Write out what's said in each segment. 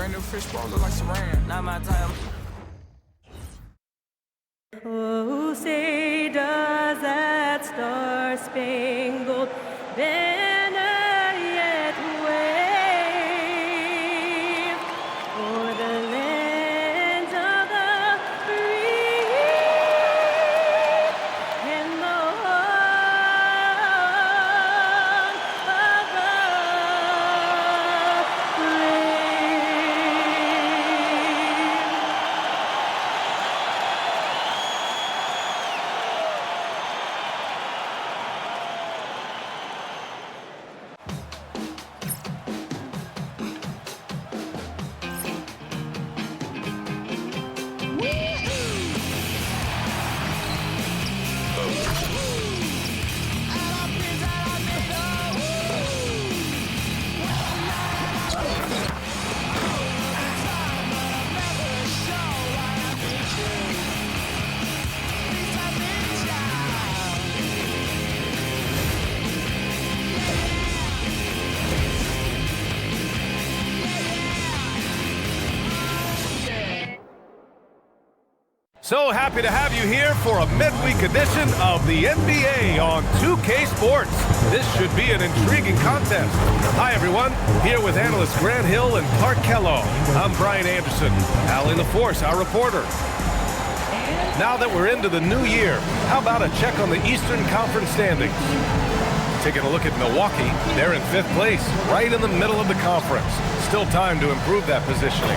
brand new fish bowl, look like saran. Not my time. Oh, say does that star-spangled banner yet wave o'er the land of the free and the home of the So happy to have you here for a midweek edition of the NBA on 2K Sports. This should be an intriguing contest. Hi, everyone. Here with analysts Grant Hill and Clark Kellogg. I'm Brian Anderson. Alan LaForce, our reporter. Now that we're into the new year, how about a check on the Eastern Conference standings? Taking a look at Milwaukee, they're in 5th place, right in the middle of the conference. Still time to improve that positioning.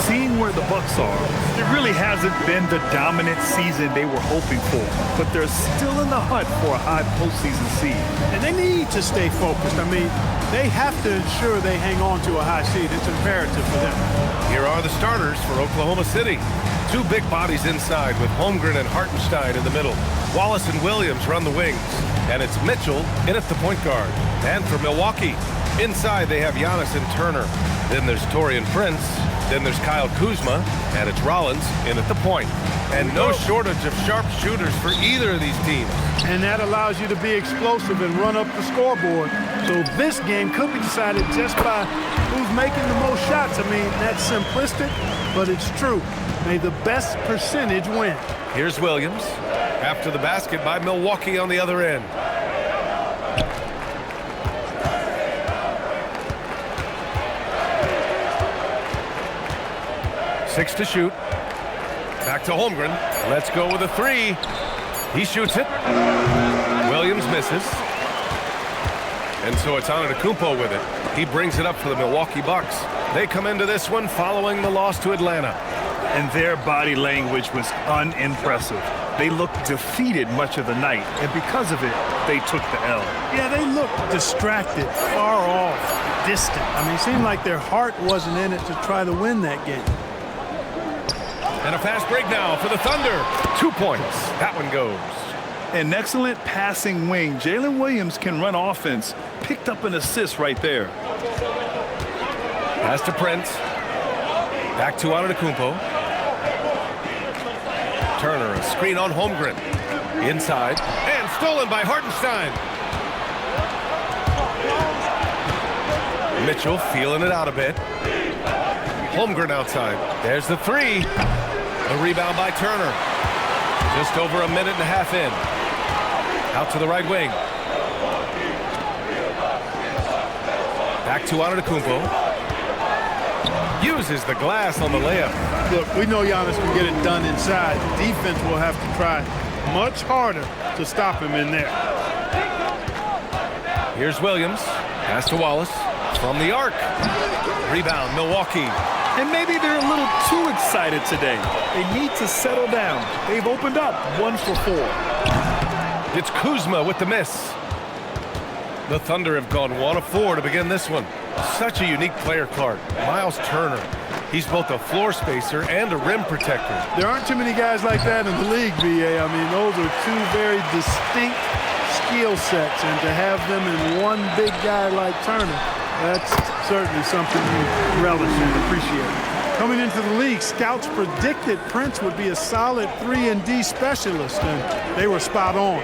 Seeing where the Bucks are, it really hasn't been the dominant season they were hoping for, but they're still in the hunt for a high postseason seed. And they need to stay focused. I mean, they have to ensure they hang on to a high seed. It's imperative for them. Here are the starters for Oklahoma City. Two big bodies inside with Holmgren and Hartenstein in the middle. Wallace and Williams run the wings, and it's Mitchell in at the point guard. And for Milwaukee, inside they have Giannis and Turner. Then there's Taurean Prince. Then there's Kyle Kuzma, and it's Rollins in at the point. And no shortage of sharp shooters for either of these teams. And that allows you to be explosive and run up the scoreboard. So this game could be decided just by who's making the most shots. I mean, that's simplistic, but it's true. May the best percentage win. Here's Williams. After the basket by Milwaukee on the other end. 6 to shoot. Back to Holmgren. Let's go with a 3. He shoots it. Williams misses. And so it's Antetokounmpo with it. He brings it up for the Milwaukee Bucks. They come into this one following the loss to Atlanta. And their body language was unimpressive. They looked defeated much of the night, and because of it, they took the L. Yeah, they looked distracted, far off, distant. I mean, it seemed like their heart wasn't in it to try to win that game. And a fast break now for the Thunder. 2 points. That one goes. An excellent passing wing. Jalen Williams can run offense. Picked up an assist right there. Pass to Prince. Back to Antetokounmpo. Turner, a screen on Holmgren. Inside. And stolen by Hartenstein. Mitchell feeling it out a bit. Holmgren outside. There's the 3. The rebound by Turner. Just over a minute and a half in. Out to the right wing. Back to Antetokounmpo. Uses the glass on the layup. Look, we know Giannis can get it done inside. Defense will have to try much harder to stop him in there. Here's Williams. Pass to Wallace. From the arc. Rebound, Milwaukee. And maybe they're a little too excited today. They need to settle down. They've opened up 1 for 4. It's Kuzma with the miss. The Thunder have gone 1 of 4 to begin this one. Such a unique player, Clark. Miles Turner. He's both a floor spacer and a rim protector. There aren't too many guys like that in the league, VA. I mean, those are two very distinct skill sets, and to have them in one big guy like Turner, that's certainly something you relish and appreciate. Coming into the league, scouts predicted Prince would be a solid 3-and-D specialist, and they were spot on.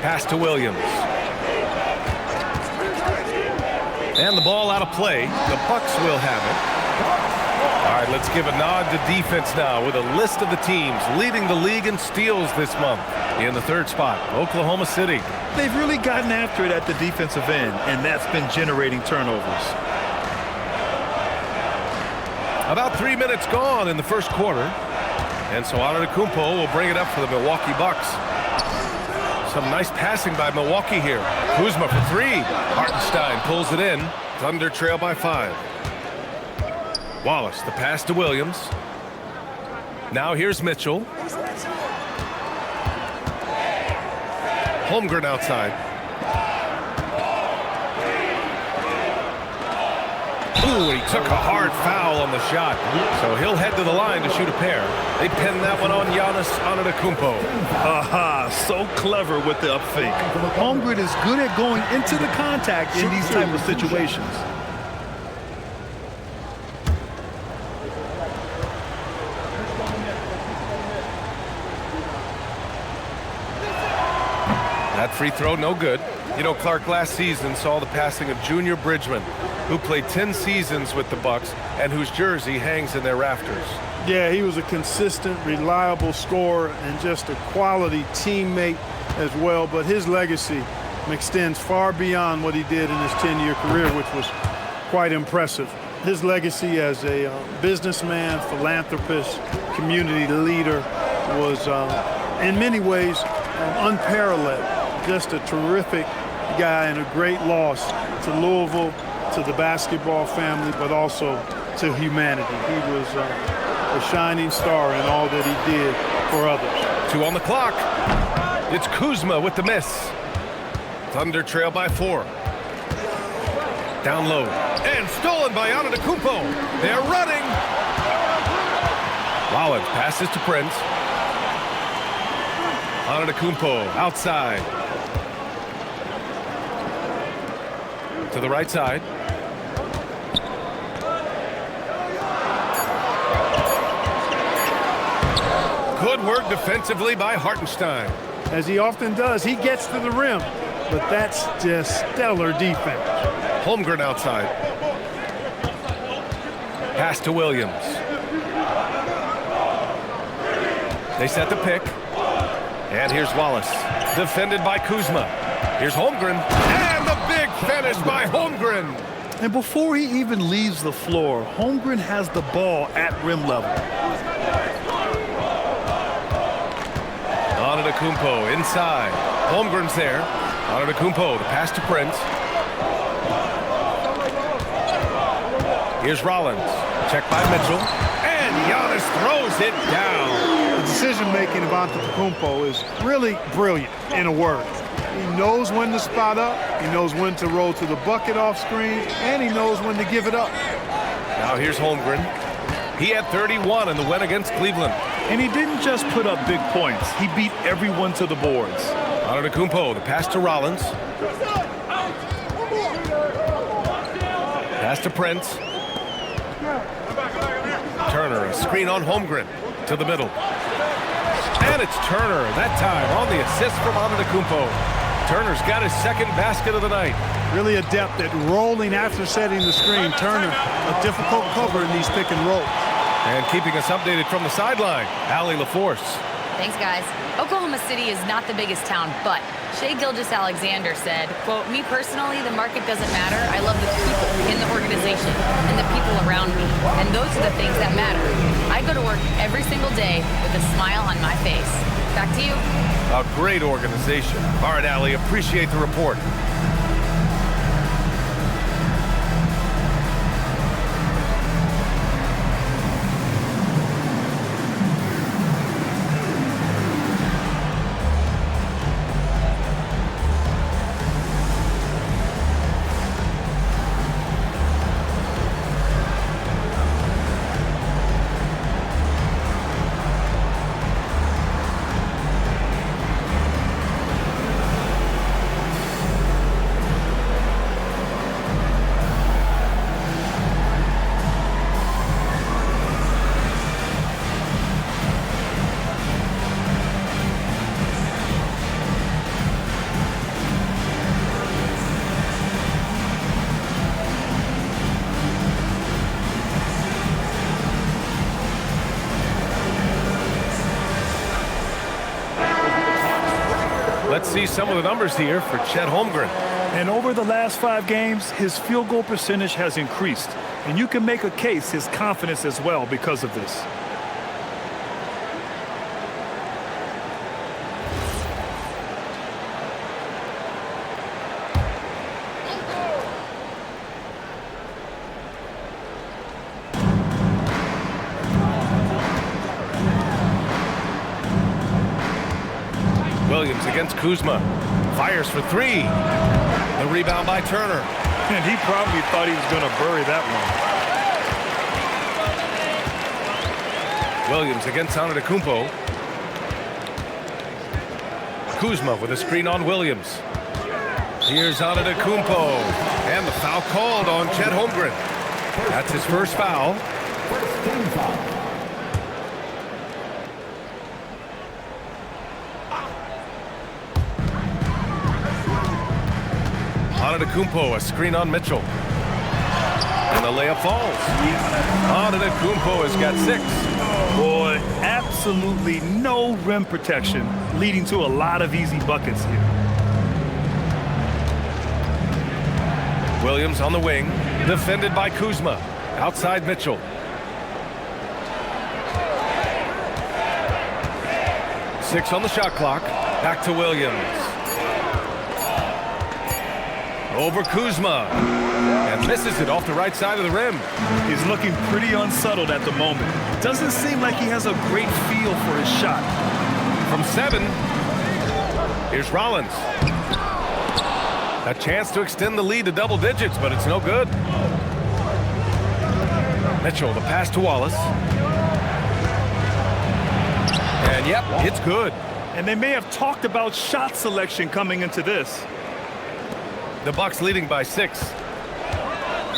Pass to Williams. And the ball out of play. The Bucks will have it. right, let's give a nod to defense now with a list of the teams leading the league in steals this month. In the third spot, Oklahoma City. They've really gotten after it at the defensive end, and that's been generating turnovers. About 3 minutes gone in the first quarter. And so Antetokounmpo will bring it up for the Milwaukee Bucks. Some nice passing by Milwaukee here. Kuzma for three. Hartenstein pulls it in. Thunder trail by 5. Wallace, the pass to Williams. Now here's Mitchell. Holmgren outside. Ooh, he took a hard foul on the shot. So he'll head to the line to shoot a pair. They pin that one on Giannis Antetokounmpo. Aha, so clever with the up fake. Holmgren is good at going into the contact in these type of situations. That free throw, no good. You know, Clark last season saw the passing of Junior Bridgman, who played 10 seasons with the Bucks and whose jersey hangs in their rafters. Yeah, he was a consistent, reliable scorer and just a quality teammate as well. But his legacy extends far beyond what he did in his 10-year career, which was quite impressive. His legacy as a businessman, philanthropist, community leader was, in many ways, unparalleled. Just a terrific guy and a great loss to Louisville, to the basketball family, but also to humanity. He was a shining star in all that he did for others. 2 on the clock. It's Kuzma with the miss. Thunder trail by 4. Down low. And stolen by Antetokounmpo. They're running. Rollins passes to Prince. Antetokounmpo outside. To the right side. Good work defensively by Hartenstein. As he often does, he gets to the rim, but that's just stellar defense. Holmgren outside. Pass to Williams. They set the pick. And here's Wallace. Defended by Kuzma. Here's Holmgren. And the big finish by Holmgren. And before he even leaves the floor, Holmgren has the ball at rim level. Antetokounmpo inside. Holmgren's there. Antetokounmpo, the pass to Prince. Here's Rollins. Check by Mitchell. And Giannis throws it down. The decision-making of Antetokounmpo is really brilliant, in a word. He knows when to spot up, he knows when to roll to the bucket off screen, and he knows when to give it up. Now here's Holmgren. He had 31 in the win against Cleveland. And he didn't just put up big points. He beat everyone to the boards. Antetokounmpo, the pass to Rollins. Pass to Prince. Turner, a screen on Holmgren. To the middle. And it's Turner, that time on the assist from Antetokounmpo. Turner's got his second basket of the night. Really adept at rolling after setting the screen. Turner, a difficult cover in these pick and rolls. And keeping us updated from the sideline, Allie LaForce. Thanks, guys. Oklahoma City is not the biggest town, but Shai Gilgeous-Alexander said, quote, "Me personally, the market doesn't matter. I love the people in the organization and the people around me. And those are the things that matter. I go to work every single day with a smile on my face." Back to you. A great organization. All right, Allie, appreciate the report. see some of the numbers here for Chet Holmgren. And over the last 5 games, his field goal percentage has increased. And you can make a case his confidence as well because of this. Williams against Kuzma. Fires for 3. The rebound by Turner. And he probably thought he was going to bury that one. Williams against Antetokounmpo. Kuzma with a screen on Williams. Here's Antetokounmpo. And the foul called on Chet Holmgren. That's his first foul. Antetokounmpo, a screen on Mitchell. And the layup falls. Antetokounmpo has got 6. Boy, absolutely no rim protection, leading to a lot of easy buckets here. Williams on the wing, defended by Kuzma. Outside Mitchell. Six on the shot clock. Back to Williams. Over Kuzma. And misses it off the right side of the rim. He's looking pretty unsettled at the moment. Doesn't seem like he has a great feel for his shot. From 7, here's Rollins. A chance to extend the lead to double digits, but it's no good. Mitchell, the pass to Wallace. And yep, it's good. And they may have talked about shot selection coming into this. The Bucks leading by 6.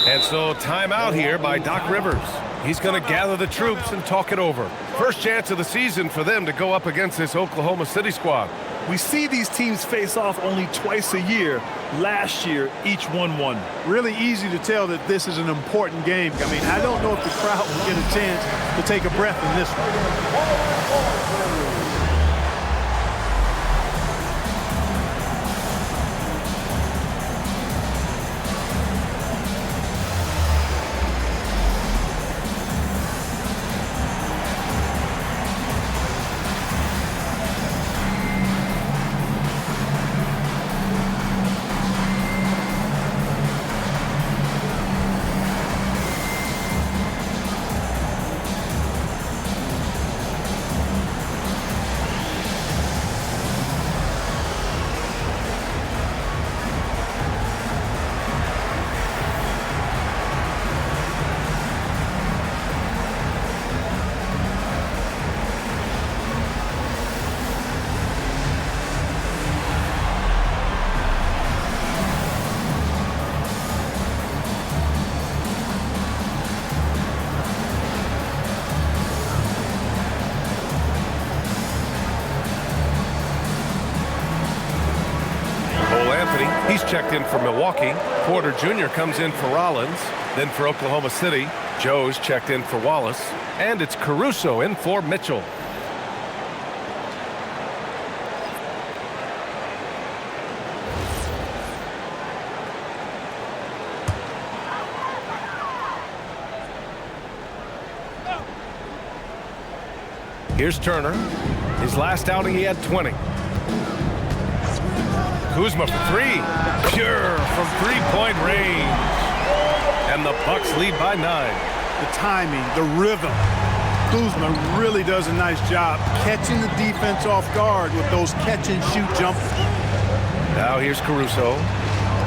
And so timeout here by Doc Rivers. He's going to gather the troops and talk it over. First chance of the season for them to go up against this Oklahoma City squad. We see these teams face off only twice a year. Last year, each won. Really easy to tell that this is an important game. I mean, I don't know if the crowd will get a chance to take a breath in this one. He's checked in for Milwaukee. Porter Jr. comes in for Rollins. Then for Oklahoma City, Joe's checked in for Wallace. And it's Caruso in for Mitchell. Here's Turner. His last outing, he had 20. Kuzma for 3. Pure from three-point range. And the Bucks lead by 9. The timing, the rhythm. Kuzma really does a nice job catching the defense off guard with those catch-and-shoot jumpers. Now here's Caruso.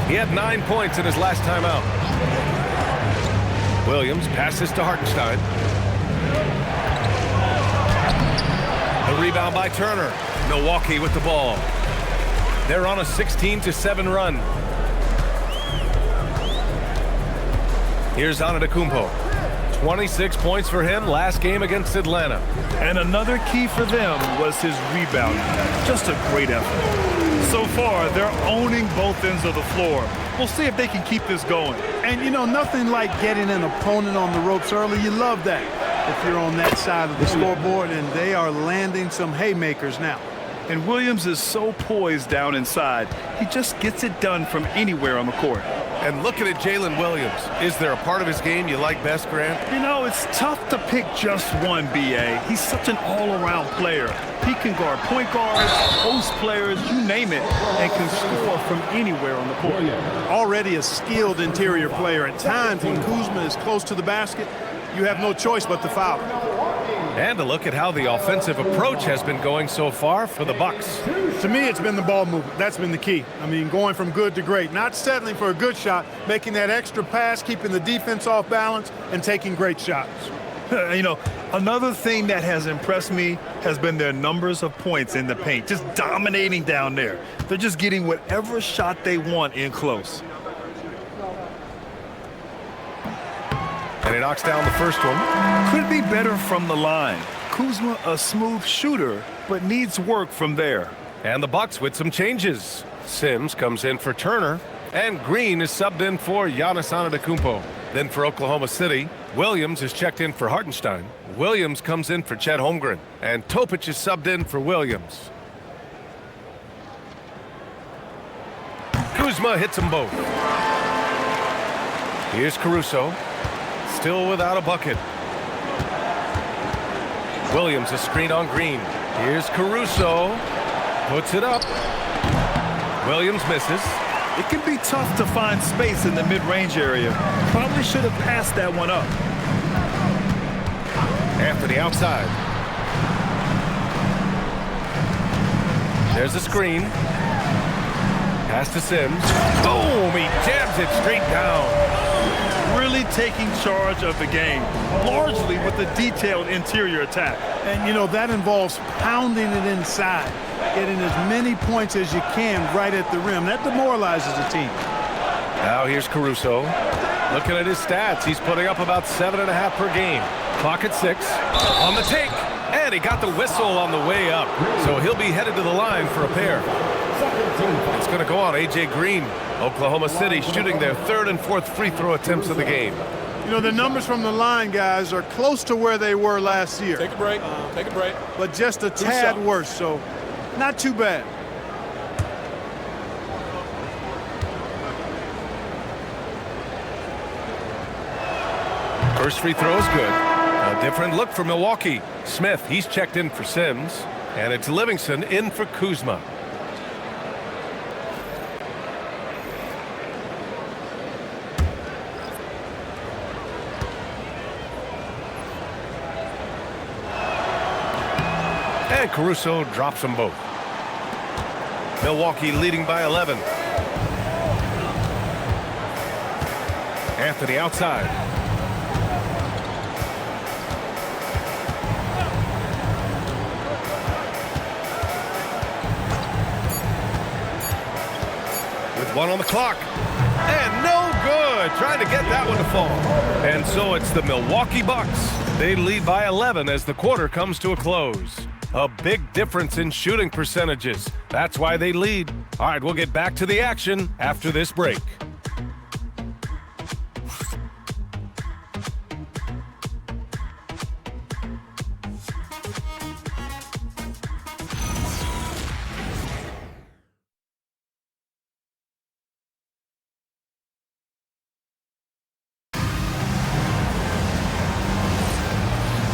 He had 9 points in his last time out. Williams passes to Hartenstein. The rebound by Turner. Milwaukee with the ball. They're on a 16-7 run. Here's Antetokounmpo. 26 points for him last game against Atlanta. And another key for them was his rebounding. Just a great effort. So far, they're owning both ends of the floor. We'll see if they can keep this going. And, you know, nothing like getting an opponent on the ropes early. You love that if you're on that side of the scoreboard, and they are landing some haymakers now. And Williams is so poised down inside. He just gets it done from anywhere on the court. And looking at Jalen Williams, is there a part of his game you like best, Grant? You know, it's tough to pick just one, B.A. He's such an all-around player. He can guard point guards, post players, you name it, and can score from anywhere on the court. Already a skilled interior player. At times, when Kuzma is close to the basket, you have no choice but to foul. And a look at how the offensive approach has been going so far for the Bucks. To me, it's been the ball movement. That's been the key. I mean, going from good to great. Not settling for a good shot, making that extra pass, keeping the defense off balance, and taking great shots. You know, another thing that has impressed me has been their numbers of points in the paint, just dominating down there. They're just getting whatever shot they want in close. And he knocks down the first one. Could be better from the line. Kuzma, a smooth shooter, but needs work from there. And the Bucks with some changes. Sims comes in for Turner, and Green is subbed in for Giannis Antetokounmpo. Then for Oklahoma City, Williams is checked in for Hartenstein. Williams comes in for Chet Holmgren, and Topic is subbed in for Williams. Kuzma hits them both. Here's Caruso. Still without a bucket. Williams a screen on Green. Here's Caruso. Puts it up. Williams misses. It can be tough to find space in the mid-range area. Probably should have passed that one up. After the outside. There's a screen. Pass to Sims. Boom! He jams it straight down. Really taking charge of the game, largely with a detailed interior attack. And, you know, that involves pounding it inside, getting as many points as you can right at the rim. That demoralizes the team. Now here's Caruso. Looking at his stats, he's putting up about 7.5 per game. Clock at 6. On the take. And he got the whistle on the way up. So he'll be headed to the line for a pair. It's going to go on A.J. Green. Oklahoma City shooting their third and fourth free throw attempts of the game. You know, the numbers from the line, guys, are close to where they were last year. Take a break. Take a break. But just a tad worse, so not too bad. First free throw is good. A different look for Milwaukee. Smith, he's checked in for Sims. And it's Livingston in for Kuzma. And Caruso drops them both. Milwaukee leading by 11. After the outside. With one on the clock. And no good. Trying to get that one to fall. And so it's the Milwaukee Bucks. They lead by 11 as the quarter comes to a close. A big difference in shooting percentages. That's why they lead. All right, we'll get back to the action after this break.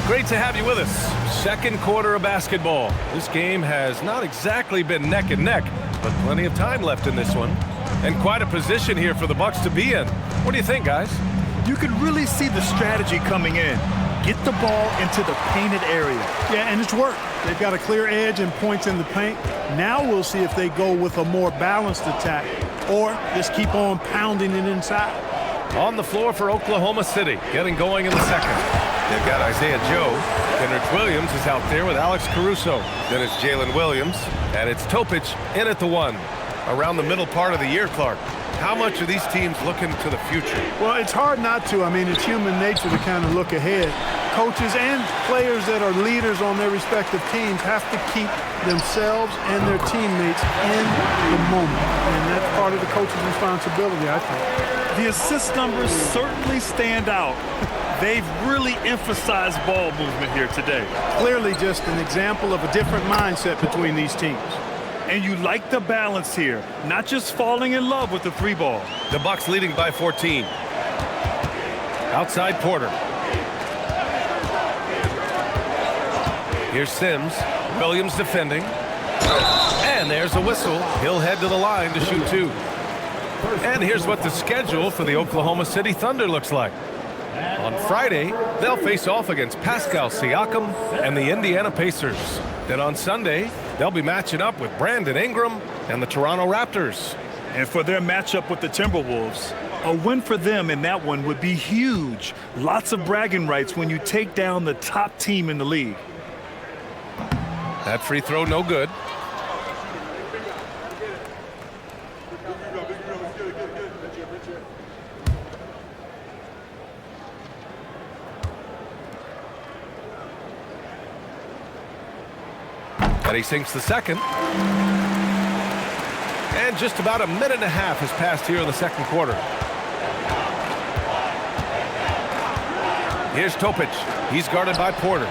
Great to have you with us. Second quarter of basketball. This game has not exactly been neck and neck, but plenty of time left in this one. And quite a position here for the Bucks to be in. What do you think, guys? You can really see the strategy coming in. Get the ball into the painted area. Yeah, and it's worked. They've got a clear edge and points in the paint. Now we'll see if they go with a more balanced attack or just keep on pounding it inside. On the floor for Oklahoma City, getting going in the second. They've got Isaiah Joe. Kenrich Williams is out there with Alex Caruso. Then it's Jalen Williams, and it's Topic in at the 1. Around the middle part of the year, Clark. How much are these teams looking to the future? Well, it's hard not to. I mean, it's human nature to kind of look ahead. Coaches and players that are leaders on their respective teams have to keep themselves and their teammates in the moment. And that's part of the coach's responsibility, I think. The assist numbers certainly stand out. They've really emphasized ball movement here today. Clearly just an example of a different mindset between these teams. And you like the balance here, not just falling in love with the 3-ball. The Bucks leading by 14. Outside Porter. Here's Sims. Williams defending. And there's a whistle. He'll head to the line to shoot 2. And here's what the schedule for the Oklahoma City Thunder looks like. On Friday, they'll face off against Pascal Siakam and the Indiana Pacers. Then on Sunday, they'll be matching up with Brandon Ingram and the Toronto Raptors. And for their matchup with the Timberwolves, a win for them in that one would be huge. Lots of bragging rights when you take down the top team in the league. That free throw no good. And he sinks the second. And just about a minute and a half has passed here in the second quarter. Here's Topic. He's guarded by Porter.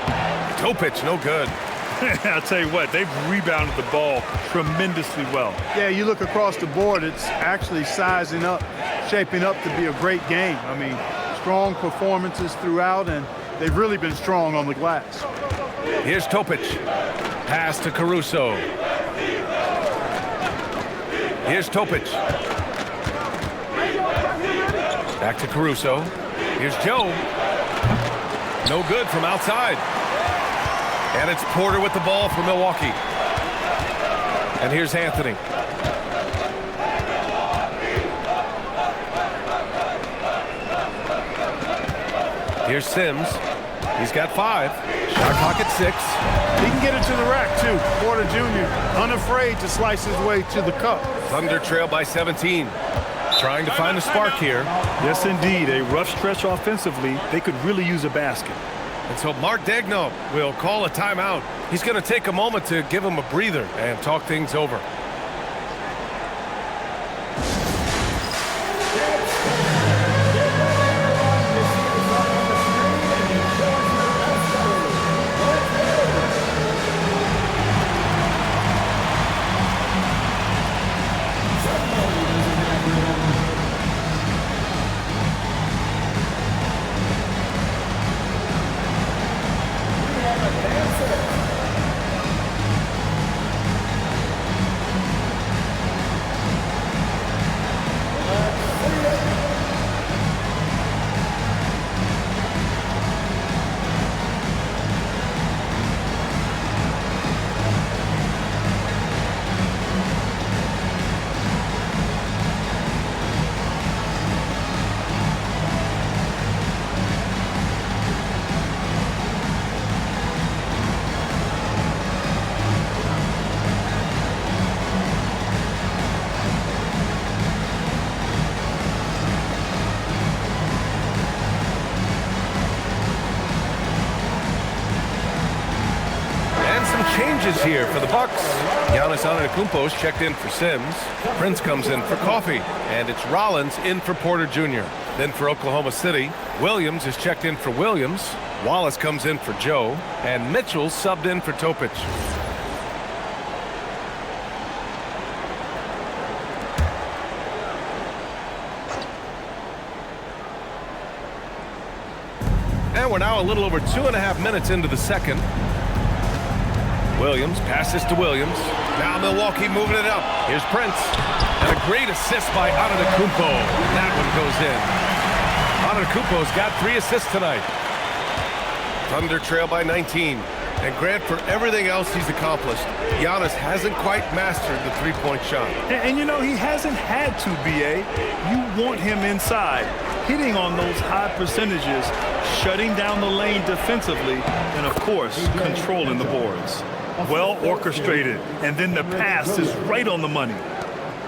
Topic, no good. I'll tell you what, they've rebounded the ball tremendously well. Yeah, you look across the board, it's actually sizing up, shaping up to be a great game. I mean, strong performances throughout, and they've really been strong on the glass. Here's Topic. Pass to Caruso. Here's Topic. Back to Caruso. Here's Joe. No good from outside. And it's Porter with the ball for Milwaukee. And here's Anthony. Here's Sims. He's got 5. Shot clock at 6. He can get it to the rack, too. Porter Jr. unafraid to slice his way to the cup. Thunder trail by 17. Trying to find a spark here. Yes, indeed. A rough stretch offensively. They could really use a basket. And so Mark Daigneault will call a timeout. He's going to take a moment to give him a breather and talk things over. Changes here for the Bucks. Giannis Antetokounmpo's checked in for Sims. Prince comes in for Coffey. And it's Rollins in for Porter Jr. Then for Oklahoma City, Williams is checked in for Williams. Wallace comes in for Joe. And Mitchell subbed in for Topic. And we're now a little over 2.5 minutes into the second. Williams passes to Williams. Now Milwaukee moving it up. Here's Prince. And a great assist by Antetokounmpo. That one goes in. Antetokounmpo's got 3 assists tonight. Thunder trail by 19. And Grant, for everything else he's accomplished, Giannis hasn't quite mastered the three-point shot. And you know, he hasn't had to, B.A. You want him inside, hitting on those high percentages, shutting down the lane defensively, and, of course, controlling the boards. Well orchestrated, and then the pass is right on the money.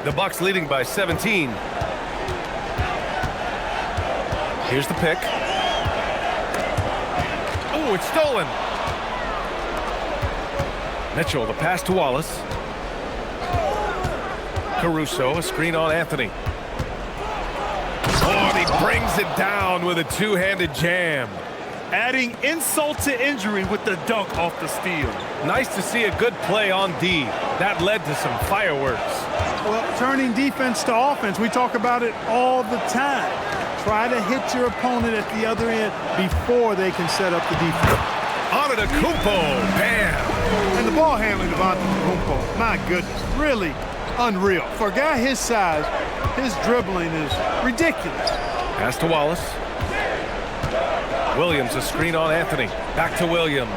The Bucks leading by 17. Here's the pick. Oh, it's stolen. Mitchell, the pass to Wallace. Caruso, a screen on Anthony. Oh, and he Brings it down with a two-handed jam. Adding insult to injury with the dunk off the steal. Nice to see a good play on D. That led to some fireworks. Well, turning defense to offense, we talk about it all the time. Try to hit your opponent at the other end before they can set up the defense. Antetokounmpo, bam! And the ball handling of Antetokounmpo, my goodness, really unreal. For a guy his size, his dribbling is ridiculous. Pass to Wallace. Williams, a screen on Anthony. Back to Williams.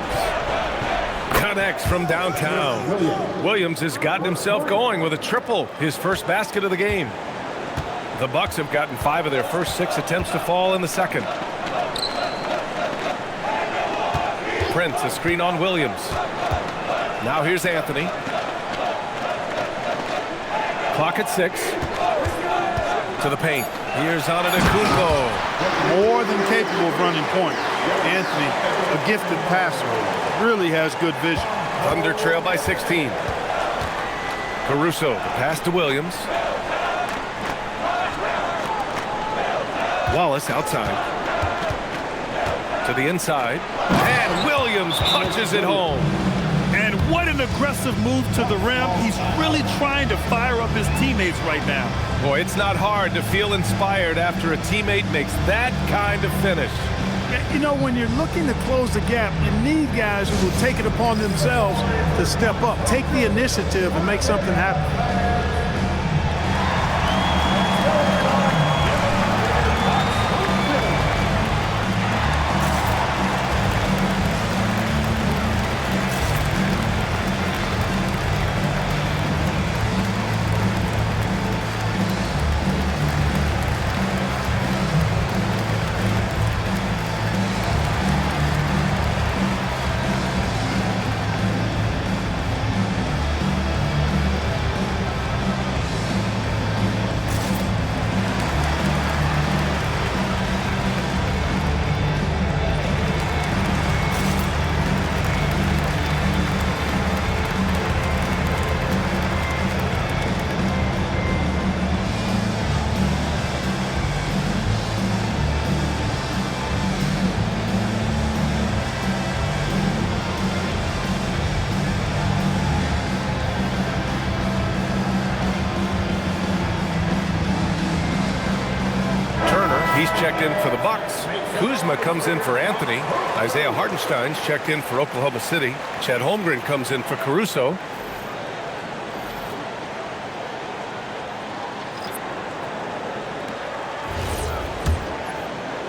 Connects from downtown. Williams has gotten himself going with a triple, his first basket of the game. The Bucks have gotten 5 of their first 6 attempts to fall in the second. Prince, a screen on Williams. Now here's Anthony. Clock at 6. To the paint. Here's Antetokounmpo. More than capable of running point. Anthony, a gifted passer, really has good vision. Thunder trail by 16. Caruso, the pass to Williams. Wallace outside. To the inside. And Williams punches it home. And what an aggressive move to the rim. He's really trying to fire up his teammates right now. Boy, it's not hard to feel inspired after a teammate makes that kind of finish. You know, when you're looking to close the gap, you need guys who will take it upon themselves to step up, take the initiative and make something happen. He's checked in for the Bucks. Kuzma comes in for Anthony. Isaiah Hartenstein's checked in for Oklahoma City. Chet Holmgren comes in for Caruso.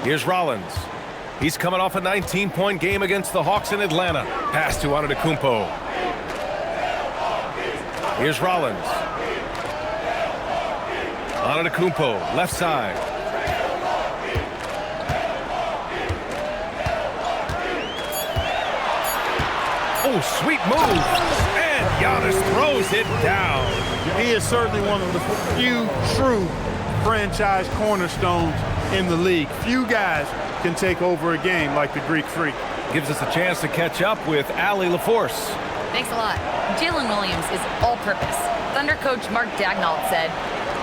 Here's Rollins. He's coming off a 19-point game against the Hawks in Atlanta. Pass to Antetokounmpo. Here's Rollins. Antetokounmpo, left side. Oh, sweet move. And Giannis throws it down. He is certainly one of the few true franchise cornerstones in the league. Few guys can take over a game like the Greek Freak. Gives us a chance to catch up with Allie LaForce. Thanks a lot. Jalen Williams is all-purpose. Thunder coach Mark Daignault said,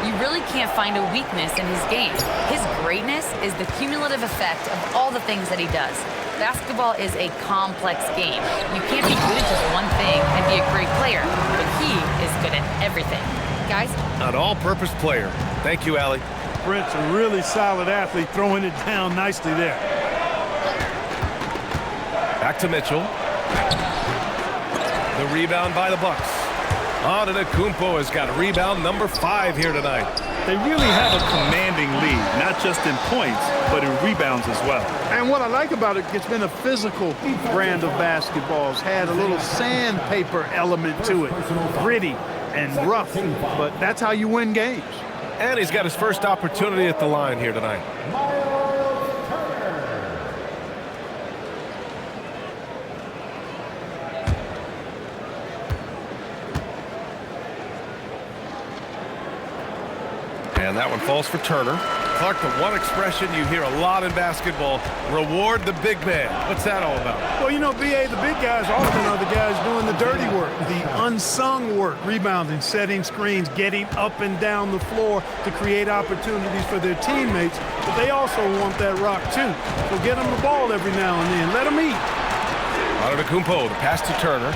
"You really can't find a weakness in his game. His greatness is the cumulative effect of all the things that he does. Basketball is a complex game. You can't be good at just one thing and be a great player, but he is good at everything." Guys? An all-purpose player. Thank you, Allie. Brent's a really solid athlete, throwing it down nicely there. Back to Mitchell. The rebound by the Bucks. Antetokounmpo has got rebound number 5 here tonight. They really have a commanding lead, not just in points, but in rebounds as well. And what I like about it, it's been a physical brand of basketball. It's had a little sandpaper element to it. Gritty and rough, but that's how you win games. And he's got his first opportunity at the line here tonight. And And that one falls for Turner. Clark, the one expression you hear a lot in basketball, reward the big man. What's that all about? Well, you know, B.A., the big guys often are the guys doing the dirty work, the unsung work, rebounding, setting screens, getting up and down the floor to create opportunities for their teammates. But they also want that rock, too. So get them the ball every now and then. Let them eat. Antetokounmpo, the pass to Turner.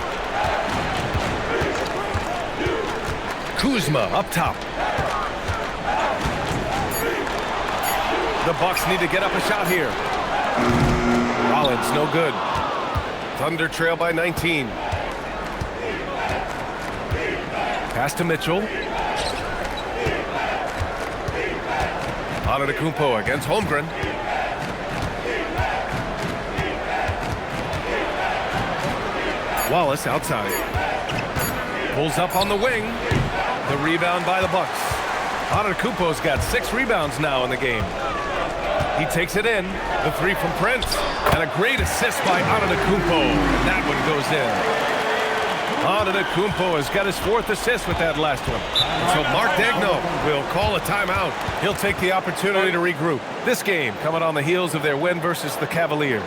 Kuzma up top. The Bucks need to get up a shot here. Rollins, no good. Thunder trail by 19. Pass to Mitchell. Antetokounmpo against Holmgren. Wallace outside. Pulls up on the wing. The rebound by the Bucks. Antetokounmpo's got 6 rebounds now in the game. He takes it in. The 3 from Prince. And a great assist by Antetokounmpo. And that one goes in. Antetokounmpo has got his 4th assist with that last one. So Mark Daigneault will call a timeout. He'll take the opportunity to regroup. This game coming on the heels of their win versus the Cavaliers.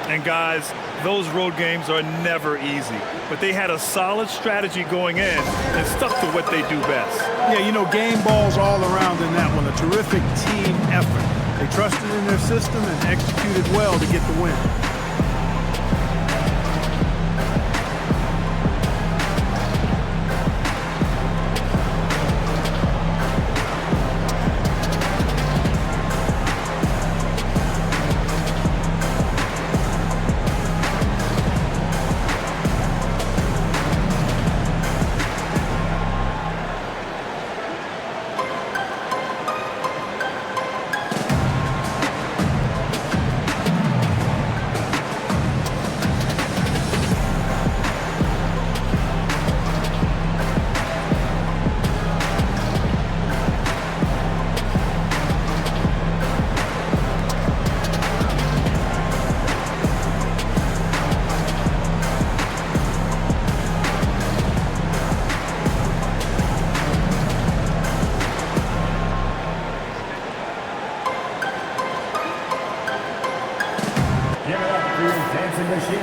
And guys, those road games are never easy. But they had a solid strategy going in and stuck to what they do best. Yeah, you know, game balls all around in that one. A terrific team effort. They trusted in their system and executed well to get the win.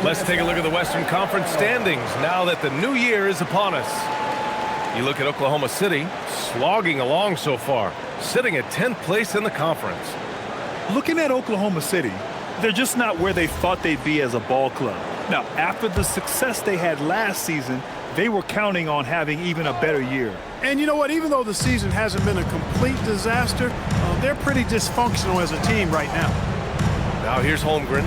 Let's take a look at the Western Conference standings now that the new year is upon us. You look at Oklahoma City, slogging along so far, sitting at 10th place in the conference. Looking at Oklahoma City, they're just not where they thought they'd be as a ball club. Now, after the success they had last season, they were counting on having even a better year. And you know what? Even though the season hasn't been a complete disaster, they're pretty dysfunctional as a team right now. Now here's Holmgren.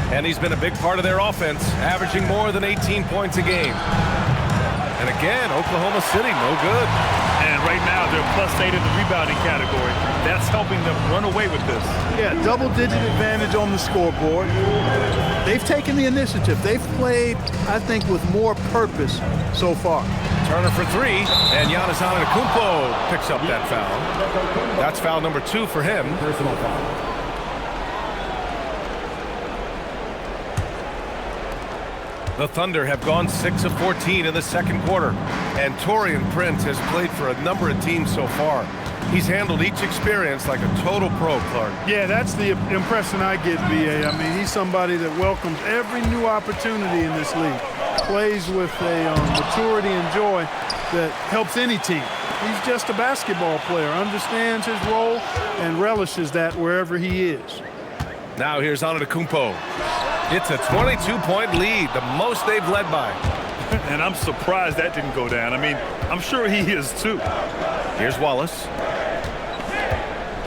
And he's been a big part of their offense, averaging more than 18 points a game. And again, Oklahoma City, no good. And right now, they're +8 in the rebounding category. That's helping them run away with this. Yeah, double-digit advantage on the scoreboard. They've taken the initiative. They've played, I think, with more purpose so far. Turner for 3, and Giannis Antetokounmpo picks up that foul. That's foul number 2 for him. Personal foul. The Thunder have gone 6 of 14 in the second quarter, and Taurean Prince has played for a number of teams so far. He's handled each experience like a total pro, Clark. Yeah, that's the impression I get, B.A. I mean, he's somebody that welcomes every new opportunity in this league. Plays with a maturity and joy that helps any team. He's just a basketball player, understands his role, and relishes that wherever he is. Now here's Antetokounmpo. It's a 22-point lead, the most they've led by. And I'm surprised that didn't go down. I mean, I'm sure he is too. Here's Wallace.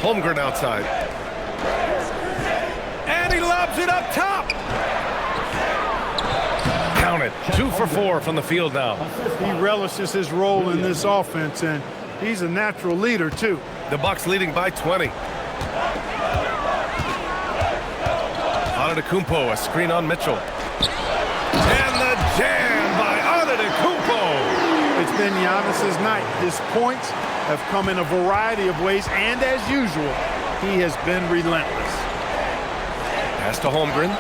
Holmgren outside. And he lobs it up top. Count it. 2 for 4 from the field now. He relishes his role in this offense, and he's a natural leader, too. The Bucks leading by 20. Antetokounmpo, a screen on Mitchell. And the jam by Antetokounmpo. It's been Giannis's night. His points have come in a variety of ways, and as usual, he has been relentless. Pass to Holmgren.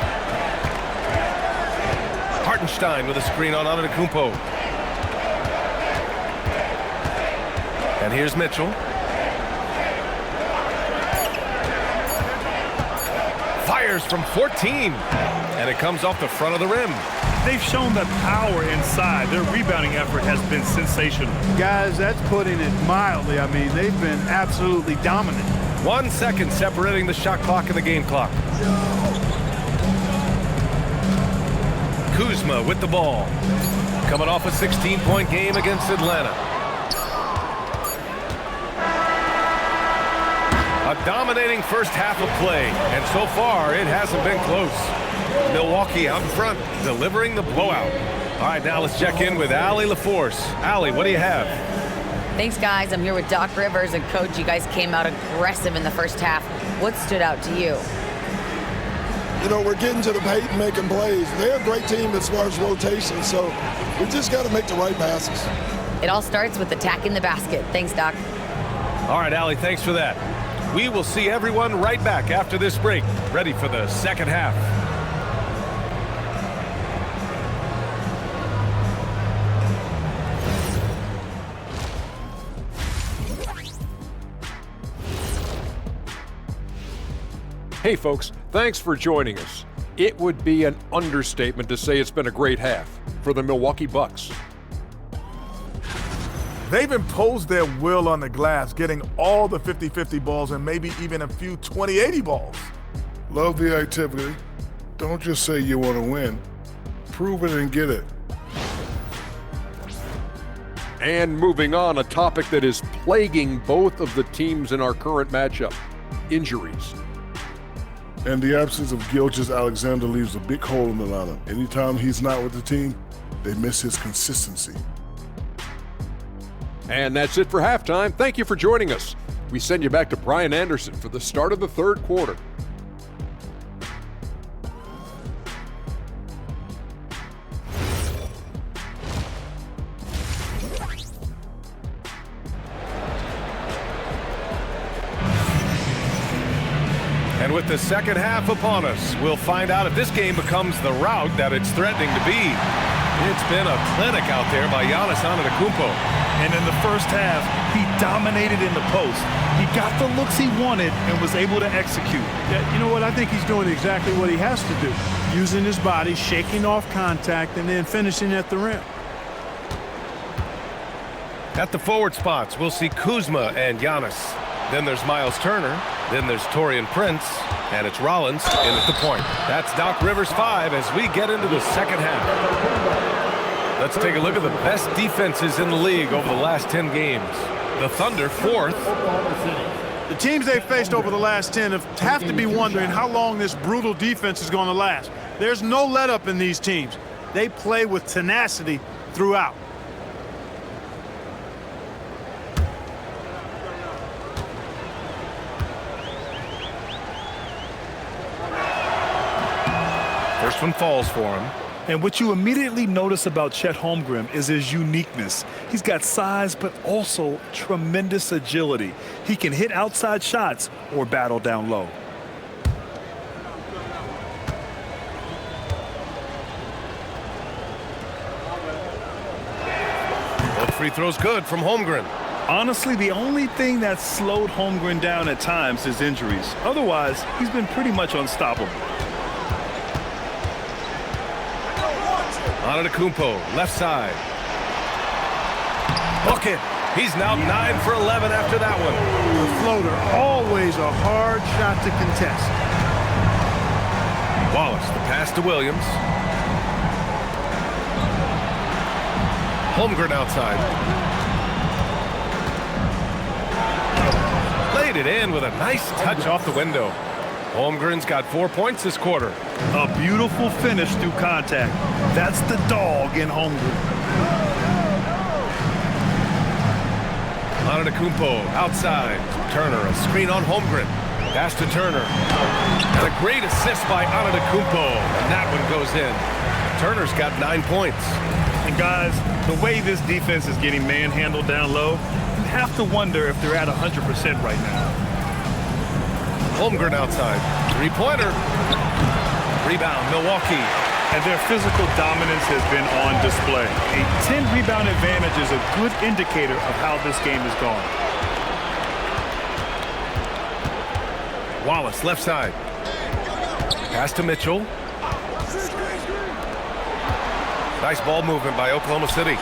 Hartenstein with a screen on Antetokounmpo. And here's Mitchell. fires from 14. And it comes off the front of the rim. They've shown the power inside. Their rebounding effort has been sensational. Guys, that's putting it mildly. I mean, they've been absolutely dominant. 1 second separating the shot clock and the game clock. Kuzma with the ball. Coming off a 16-point game against Atlanta. A dominating first half of play, and so far it hasn't been close. Milwaukee out in front, delivering the blowout. All right, now let's check in with Allie LaForce. Allie, what do you have? Thanks, guys. I'm here with Doc Rivers, and Coach, you guys came out aggressive in the first half. What stood out to you? You know, we're getting to the paint and making plays. They're a great team as far as rotation, so we just got to make the right passes. It all starts with attacking the basket. Thanks, Doc. All right, Allie, thanks for that. We will see everyone right back after this break, ready for the second half. Hey folks, thanks for joining us. It would be an understatement to say it's been a great half for the Milwaukee Bucks. They've imposed their will on the glass, getting all the 50-50 balls and maybe even a few 20-80 balls. Love the activity. Don't just say you want to win. Prove it and get it. And moving on, a topic that is plaguing both of the teams in our current matchup, injuries. And the absence of Gilgeous-Alexander leaves a big hole in the lineup. Anytime he's not with the team, they miss his consistency. And that's it for halftime. Thank you for joining us. We send you back to Brian Anderson for the start of the third quarter. And with the second half upon us, we'll find out if this game becomes the rout that it's threatening to be. It's been a clinic out there by Giannis Antetokounmpo. And in the first half, he dominated in the post. He got the looks he wanted and was able to execute. Yeah, you know what? I think he's doing exactly what he has to do. Using his body, shaking off contact, and then finishing at the rim. At the forward spots, we'll see Kuzma and Giannis. Then there's Miles Turner. Then there's Taurean Prince. And it's Rollins in at the point. That's Doc Rivers 5 as we get into the second half. Let's take a look at the best defenses in the league over the last 10 games. The Thunder, 4th. The teams they've faced over the last 10 have to be wondering how long this brutal defense is going to last. There's no let-up in these teams. They play with tenacity throughout. First one falls for him. And what you immediately notice about Chet Holmgren is his uniqueness. He's got size, but also tremendous agility. He can hit outside shots or battle down low. Both free throws good from Holmgren. Honestly, the only thing that slowed Holmgren down at times is injuries. Otherwise, he's been pretty much unstoppable. Antetokounmpo, left side. Bucket. He's now 9 for 11 after that one. The floater, always a hard shot to contest. Wallace, the pass to Williams. Holmgren outside. Laid it in with a nice touch off the window. Holmgren's got 4 points this quarter. A beautiful finish through contact. That's the dog in Holmgren. Antetokounmpo outside. Turner, a screen on Holmgren. Pass to Turner. And a great assist by Antetokounmpo. And that one goes in. Turner's got 9 points. And guys, the way this defense is getting manhandled down low, you have to wonder if they're at 100% right now. Holmgren outside. Three-pointer. Rebound, Milwaukee. And their physical dominance has been on display. A 10-rebound advantage is a good indicator of how this game is going. Wallace, left side. Pass to Mitchell. Nice ball movement by Oklahoma City.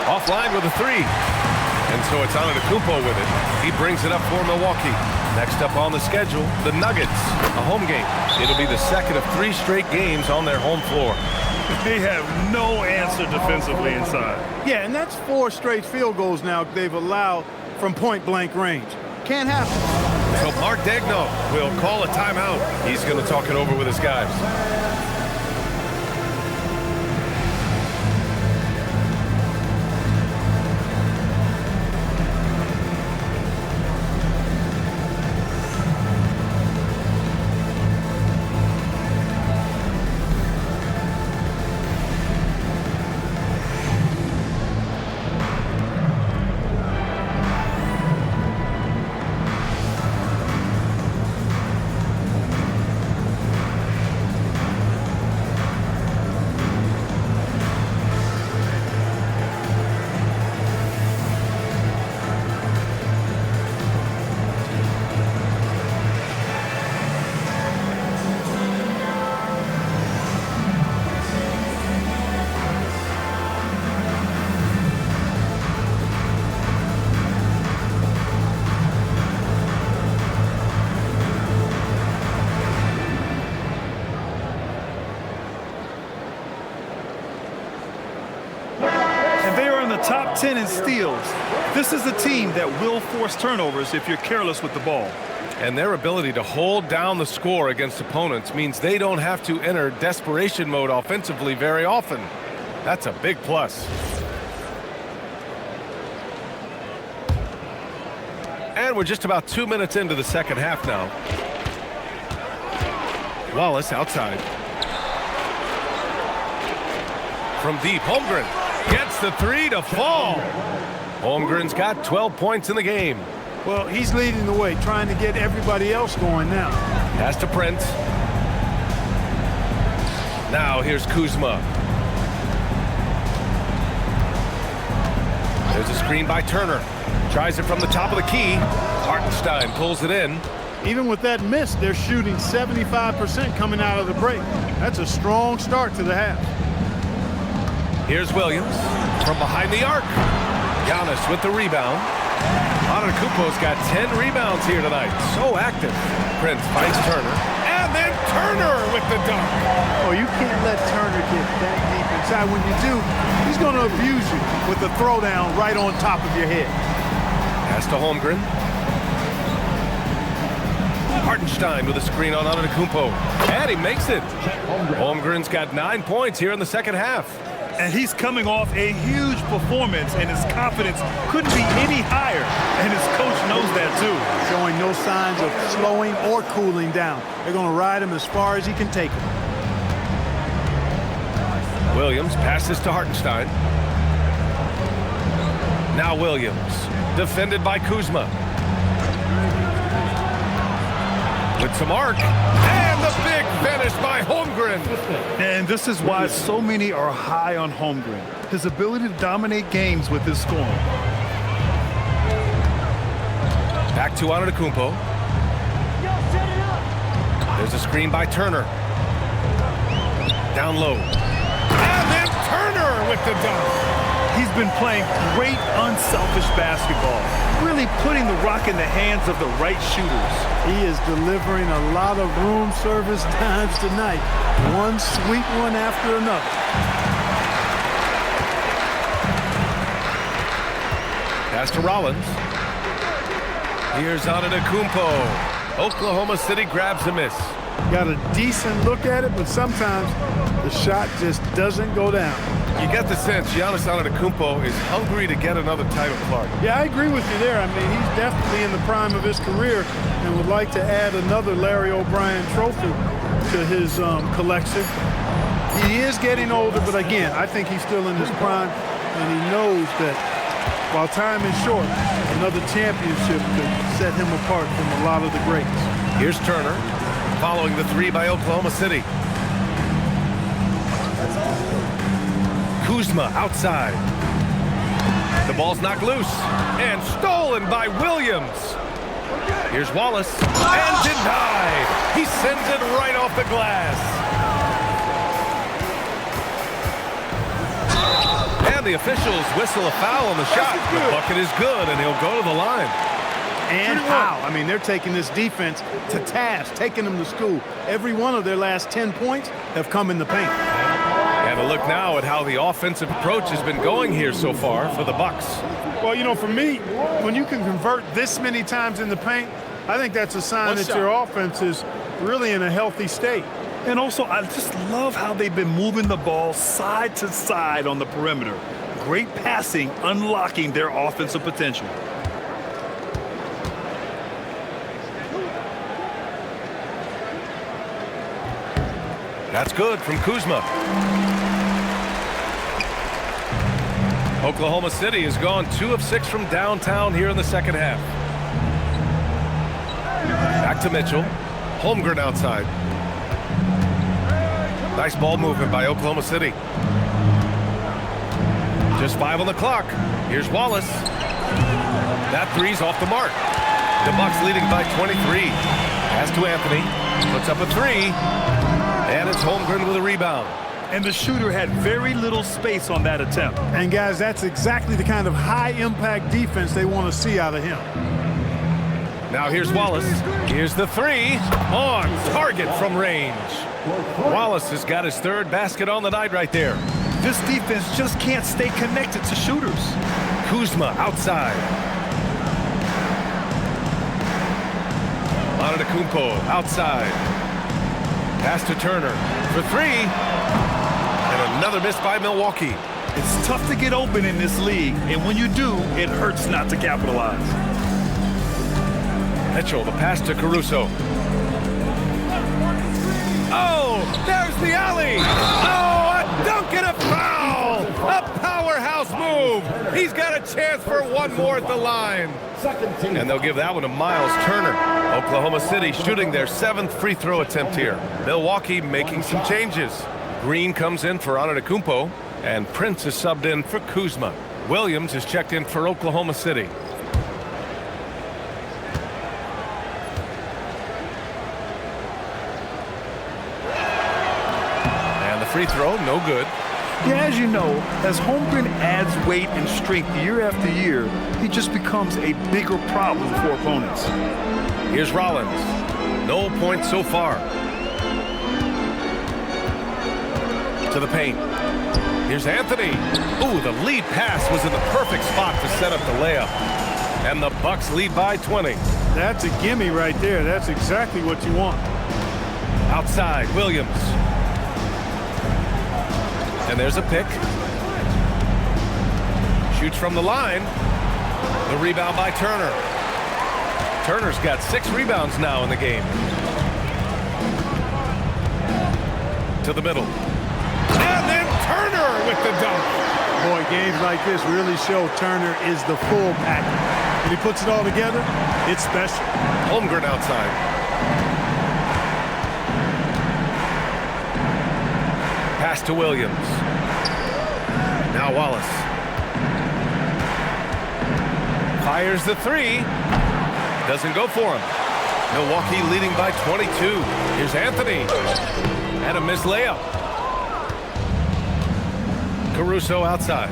Offline with a three. And so it's Antetokounmpo with it. He brings it up for Milwaukee. Next up on the schedule, the Nuggets, a home game. It'll be the second of 3 straight games on their home floor. They have no answer defensively inside. Yeah, and that's 4 straight field goals now they've allowed from point-blank range. Can't happen. So Mark Daigneault will call a timeout. He's going to talk it over with his guys. Top 10 in steals. This is a team that will force turnovers if you're careless with the ball. And their ability to hold down the score against opponents means they don't have to enter desperation mode offensively very often. That's a big plus. And we're just about 2 minutes into the second half now. Wallace outside. From deep, Holmgren gets the 3 to fall. Holmgren's got 12 points in the game. Well, he's leading the way, trying to get everybody else going now. Pass to Prince. Now here's Kuzma. There's a screen by Turner. Tries it from the top of the key. Hartenstein pulls it in. Even with that miss, they're shooting 75% coming out of the break. That's a strong start to the half. Here's Williams from behind the arc. Giannis with the rebound. Antetokounmpo's got 10 rebounds here tonight. So active. Prince finds Turner. And then Turner with the dunk. Oh, you can't let Turner get that deep inside. When you do, he's going to abuse you with the throwdown right on top of your head. Pass to Holmgren. Hartenstein with a screen on Antetokounmpo. And he makes it. Holmgren's got 9 points here in the second half. And he's coming off a huge performance, and his confidence couldn't be any higher. And his coach knows that, too. Showing no signs of slowing or cooling down. They're going to ride him as far as he can take him. Williams passes to Hartenstein. Now Williams, defended by Kuzma. With some arc. And the big finish by Holmgren. And this is why so many are high on Holmgren. His ability to dominate games with his scoring. Back to Antetokounmpo. There's a screen by Turner. Down low. And then Turner with the dunk. He's been playing great unselfish basketball, really putting the rock in the hands of the right shooters. He is delivering a lot of room service times tonight. One sweet one after another. Pass to Rollins. Here's Antetokounmpo. Oklahoma City grabs a miss. Got a decent look at it, but sometimes the shot just doesn't go down. You get the sense Giannis Antetokounmpo is hungry to get another title, Clark. Yeah, I agree with you there. I mean, he's definitely in the prime of his career and would like to add another Larry O'Brien trophy to his collection. He is getting older, but again, I think he's still in his prime, and he knows that while time is short, another championship could set him apart from a lot of the greats. Here's Turner, following the 3 by Oklahoma City. Kuzma outside. The ball's knocked loose and stolen by Williams. Here's Wallace, and denied. He sends it right off the glass. And the officials whistle a foul on the shot. The bucket is good, and he'll go to the line. And how? I mean, they're taking this defense to task, taking them to school. Every one of their last 10 points have come in the paint. And a look now at how the offensive approach has been going here so far for the Bucks. Well, you know, for me, when you can convert this many times in the paint, I think that's a sign that your offense is really in a healthy state. And also, I just love how they've been moving the ball side to side on the perimeter. Great passing, unlocking their offensive potential. That's good from Kuzma. Oklahoma City has gone 2 of 6 from downtown here in the second half. Back to Mitchell. Holmgren outside. Nice ball movement by Oklahoma City. Just 5 on the clock. Here's Wallace. That three's off the mark. The Bucks leading by 23. Pass to Anthony. Puts up a 3. And it's Holmgren with a rebound. And the shooter had very little space on that attempt. And guys, that's exactly the kind of high-impact defense they want to see out of him. Now here's Wallace. Here's the 3. On target from range. Wallace has got his 3rd basket on the night right there. This defense just can't stay connected to shooters. Kuzma outside. Antetokounmpo outside. Pass to Turner for 3. And another miss by Milwaukee. It's tough to get open in this league, and when you do, it hurts not to capitalize. Mitchell, the pass to Caruso. Oh, there's the alley. Oh, a dunk and a foul. A powerhouse move. He's got a chance for one more at the line. And they'll give that one to Miles Turner. Oklahoma City shooting their 7th free throw attempt here. Milwaukee making some changes. Green comes in for Antetokounmpo, and Prince is subbed in for Kuzma. Williams is checked in for Oklahoma City. And the free throw, no good. Yeah, as you know, as Holmgren adds weight and strength year after year, he just becomes a bigger problem for opponents. Here's Rollins. No points so far. To the paint. Here's Anthony. Ooh, the lead pass was in the perfect spot to set up the layup. And the Bucks lead by 20. That's a gimme right there. That's exactly what you want. Outside, Williams. And there's a pick. Shoots from the line. The rebound by Turner. Turner's got 6 rebounds now in the game. To the middle. And then Turner with the dunk. Boy, games like this really show Turner is the full package. When he puts it all together, it's special. Holmgren outside. Pass to Williams. Now Wallace. Fires the 3. Doesn't go for him. Milwaukee leading by 22. Here's Anthony. And a missed layup. Caruso outside.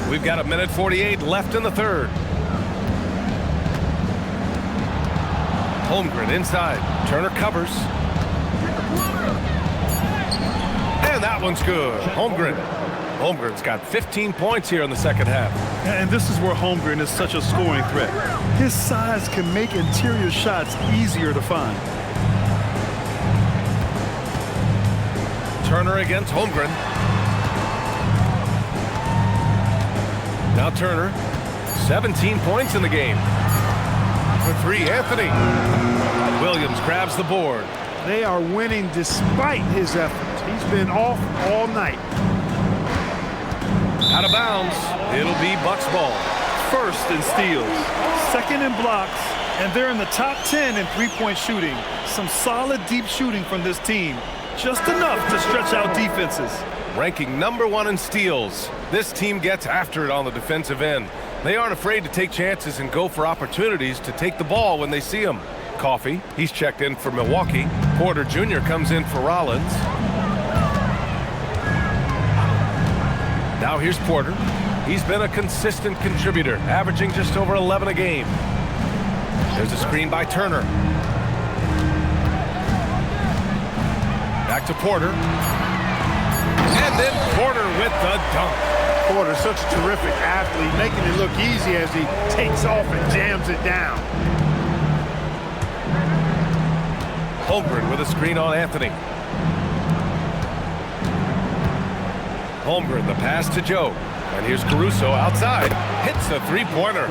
We've got 1:48 left in the 3rd. Holmgren inside. Turner covers. And that one's good. Holmgren's got 15 points here in the second half. And this is where Holmgren is such a scoring threat. His size can make interior shots easier to find. Turner against Holmgren. Now Turner, 17 points in the game. For 3, Anthony. Williams grabs the board. They are winning despite his efforts. He's been off all night. Out of bounds. It'll be Bucks ball. 1st in steals, 2nd in blocks, and they're in the top 10 in three-point shooting. Some solid deep shooting from this team. just enough to stretch out defenses. Ranking #1 in steals, this team gets after it on the defensive end. They aren't afraid to take chances and go for opportunities to take the ball when they see them. Coffey, he's checked in for Milwaukee. Porter Jr. comes in for Rollins. Now here's Porter. He's been a consistent contributor, averaging just over 11 a game. There's a screen by Turner. Back to Porter. And then Porter with the dunk. Porter's such a terrific athlete, making it look easy as he takes off and jams it down. Holmgren with a screen on Anthony. Holmgren, the pass to Joe. And here's Caruso outside. Hits a three-pointer.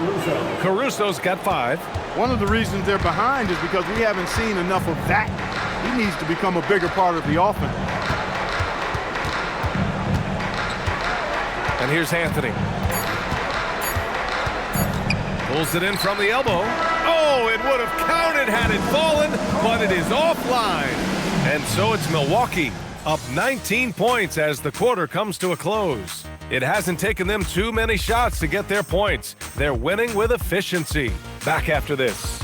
Caruso's got 5. One of the reasons they're behind is because we haven't seen enough of that. He needs to become a bigger part of the offense. And here's Anthony. Pulls it in from the elbow. Oh, it would have counted had it fallen, but it is offline. And so it's Milwaukee up 19 points as the quarter comes to a close. It hasn't taken them too many shots to get their points. They're winning with efficiency. Back after this.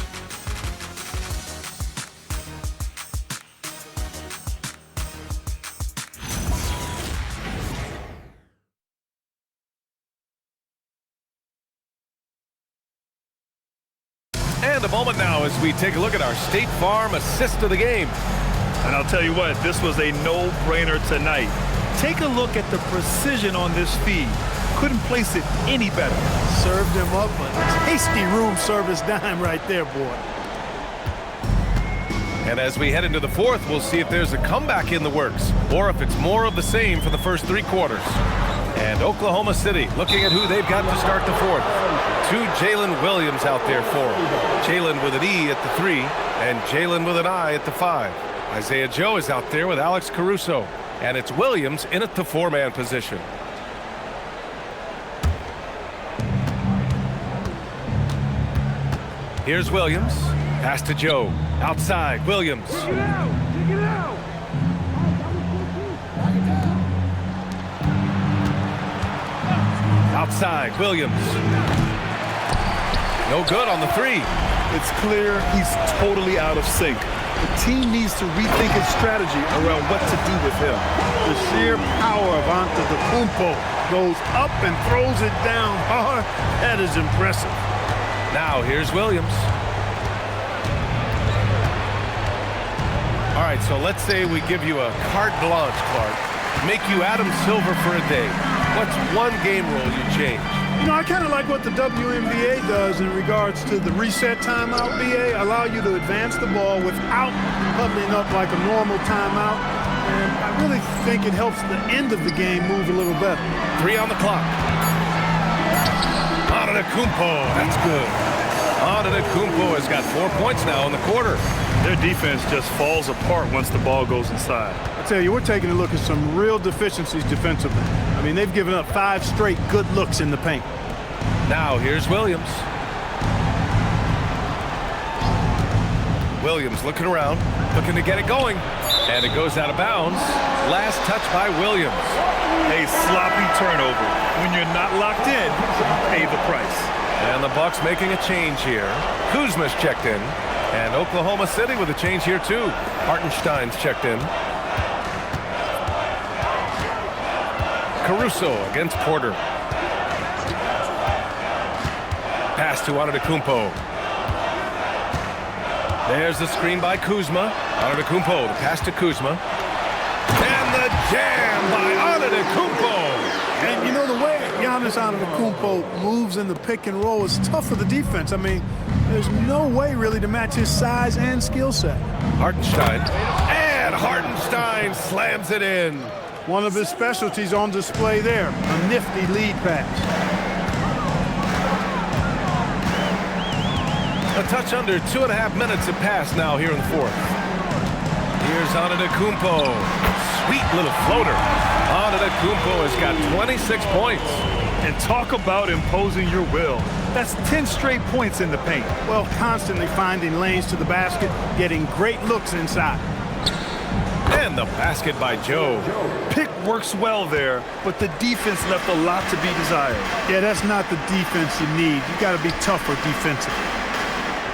And a moment now as we take a look at our State Farm assist of the game. And I'll tell you what, this was a no-brainer tonight. Take a look at the precision on this feed. Couldn't place it any better. Served him up a tasty room service dime right there, boy. And as we head into the fourth, we'll see if there's a comeback in the works or if it's more of the same for the first 3 quarters. And Oklahoma City looking at who they've got to start the fourth. 2 Jalen Williams out there for them. Jalen with an E at the 3 and Jalen with an I at the 5. Isaiah Joe is out there with Alex Caruso. And it's Williams in at the 4-man position. Here's Williams. Pass to Joe. Outside, Williams. Outside, Williams. No good on the 3. It's clear he's totally out of sync. The team needs to rethink its strategy around what to do with him. The sheer power of Antetokounmpo goes up and throws it down hard. That is impressive. Now here's Williams. All right, so let's say we give you a carte blanche, Clark. Make you Adam Silver for a day. What's one game rule you change? You know, I kind of like what the WNBA does in regards to the reset timeout, BA. Allow you to advance the ball without huddling up like a normal timeout. And I really think it helps the end of the game move a little better. 3 on the clock. Antetokounmpo, that's good. Antetokounmpo has got 4 points now in the quarter. Their defense just falls apart once the ball goes inside. I tell you, we're taking a look at some real deficiencies defensively. I mean, they've given up 5 straight good looks in the paint. Now here's Williams. Williams looking around, looking to get it going. And it goes out of bounds. Last touch by Williams. A sloppy turnover. When you're not locked in, pay the price. And the Bucks making a change here. Kuzma's checked in. And Oklahoma City with a change here too. Hartenstein's checked in. Caruso against Porter. Pass to Antetokounmpo. There's the screen by Kuzma. Antetokounmpo, the pass to Kuzma. And the jam by Antetokounmpo. And you know, the way Giannis Antetokounmpo moves in the pick and roll is tough for the defense. I mean, there's no way really to match his size and skill set. Hartenstein. And Hartenstein slams it in. One of his specialties on display there, a nifty lead pass. A touch under 2.5 minutes have passed now here in the fourth. Here's Antetokounmpo. Sweet little floater. Antetokounmpo has got 26 points. And talk about imposing your will. That's 10 straight points in the paint. Well, constantly finding lanes to the basket, getting great looks inside. And the basket by Joe. Pick works well there, but the defense left a lot to be desired. Yeah, that's not the defense you need. You got to be tougher defensively.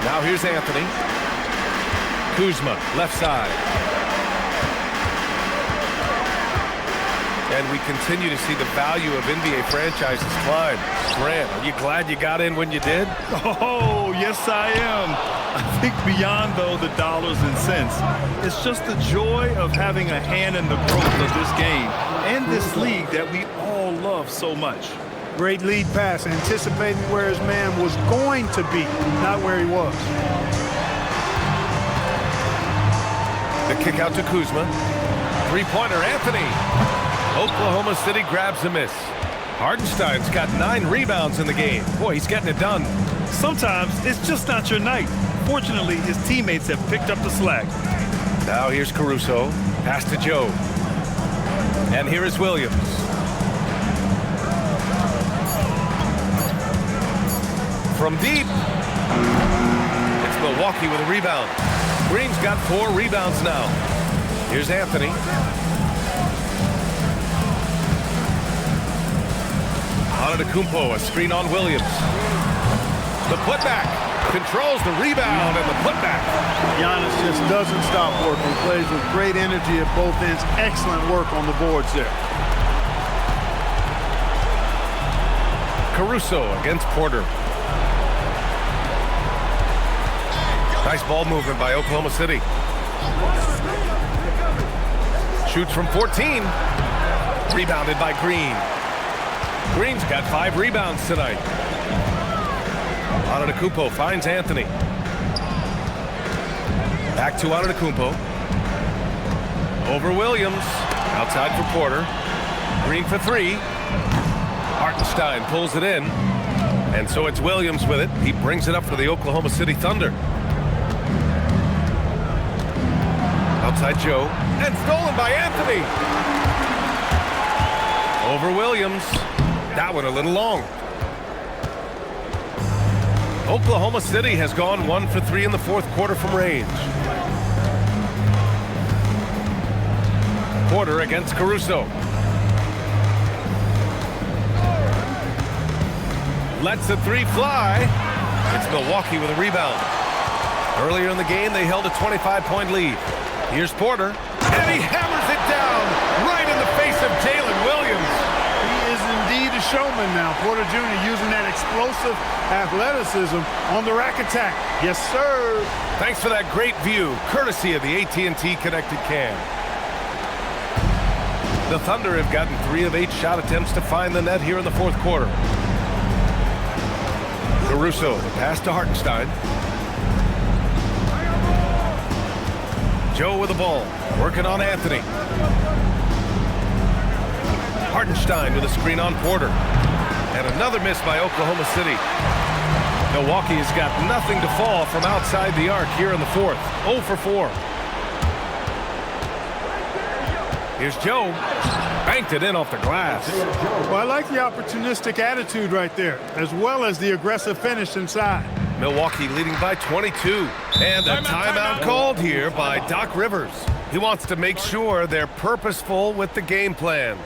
Now here's Anthony. Kuzma, left side. And we continue to see the value of NBA franchises climb. Grant, are you glad you got in when you did? Oh, yes, I am. I think beyond, though, the dollars and cents, it's just the joy of having a hand in the growth of this game and this league that we all love so much. Great lead pass, anticipating where his man was going to be, not where he was. The kick out to Kuzma. Three-pointer, Anthony. Oklahoma City grabs a miss. Hardenstein's got 9 rebounds in the game. Boy, he's getting it done. Sometimes it's just not your night. Fortunately, his teammates have picked up the slack. Now here's Caruso. Pass to Joe. And here is Williams. From deep. It's Milwaukee with a rebound. Green's got 4 rebounds now. Here's Anthony. Antetokounmpo, a screen on Williams. The putback. Controls the rebound and the putback. Giannis just doesn't stop working. Plays with great energy at both ends. Excellent work on the boards there. Caruso against Porter. Nice ball movement by Oklahoma City. Shoots from 14. Rebounded by Green. Green's got 5 rebounds tonight. Antetokounmpo finds Anthony. Back to Antetokounmpo. Over Williams. Outside for Porter. Green for 3. Hartenstein pulls it in. And so it's Williams with it. He brings it up for the Oklahoma City Thunder. Outside Joe. And stolen by Anthony. Over Williams. That one a little long. Oklahoma City has gone 1 for 3 in the 4th quarter from range. Porter against Caruso. Lets the 3 fly. It's Milwaukee with a rebound. Earlier in the game, they held a 25-point lead. Here's Porter. And he hammers it down right in the face of Jalen Williams. He is indeed a showman now. Porter Jr. using that explosive athleticism on the rack attack. Yes, sir. Thanks for that great view, courtesy of the AT&T Connected Cam. The Thunder have gotten 3 of 8 shot attempts to find the net here in the 4th quarter. Caruso, the pass to Hartenstein. Joe with the ball, working on Anthony. Hartenstein with a screen on Porter. And another miss by Oklahoma City. Milwaukee has got nothing to fall from outside the arc here in the 4th. 0 for 4. Here's Joe. Banked it in off the glass. Well, I like the opportunistic attitude right there, as well as the aggressive finish inside. Milwaukee leading by 22. And a timeout called here by Doc Rivers. He wants to make sure they're purposeful with the game plan.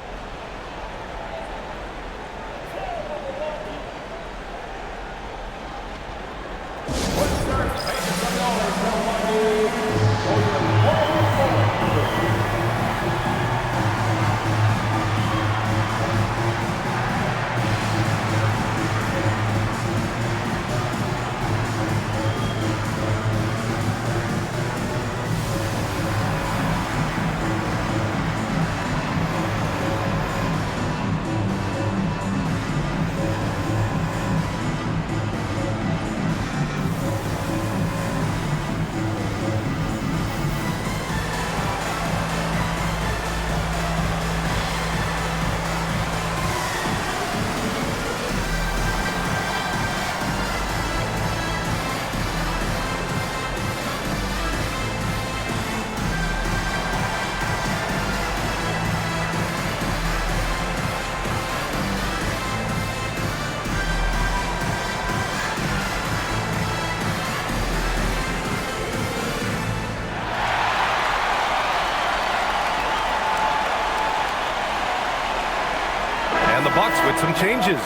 Bucks with some changes.